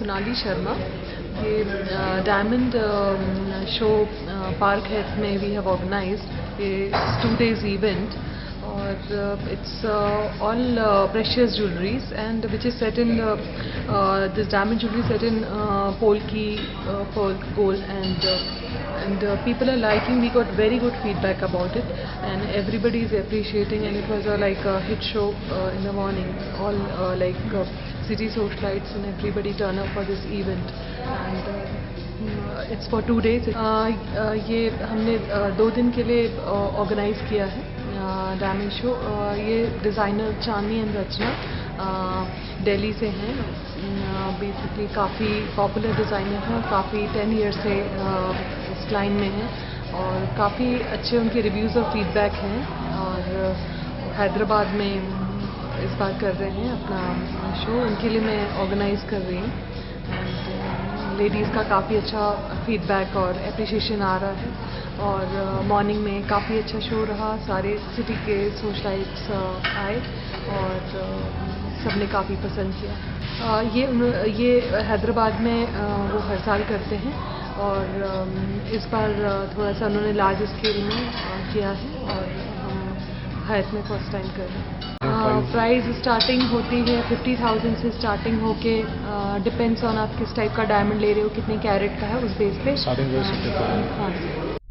सोनाली शर्मा। ये diamond show park health में we have organised ये 2 days इवेंट और it's all precious jewelries and which is set in this diamond jewelry set in polki pearl gold and people are liking. We got very good feedback about it and everybody is appreciating, and it was like a hit show in the morning. All city socialites and everybody turn up for this event and it's for 2 days. ये हमने 2 दिन के लिए organise किया है diamond show. ये designer Chandni and रचना दिल्ली से हैं। बेसिकली काफ़ी पॉपुलर डिज़ाइनर हैं और काफ़ी 10 ईयर से इस लाइन में हैं और काफ़ी अच्छे उनके रिव्यूज़ और फीडबैक हैं और हैदराबाद में इस बार कर रहे हैं अपना शो। उनके लिए मैं ऑर्गेनाइज़ कर रही हूँ एंड लेडीज़ का काफ़ी अच्छा फीडबैक और एप्रिशिएशन आ रहा है और मॉर्निंग में काफ़ी अच्छा शो रहा। सारे सिटी के सोशलाइट्स आए और सबने काफ़ी पसंद किया। ये हैदराबाद में वो हर साल करते हैं और इस बार थोड़ा सा उन्होंने लार्ज स्केल में किया है और हम हैत में फर्स्ट टाइम कर रहे हैं। प्राइस स्टार्टिंग होती है 50,000 से स्टार्टिंग होके डिपेंड्स ऑन आप किस टाइप का डायमंड ले रहे हो, कितने कैरेट का है, उस बेस पे। हाँ।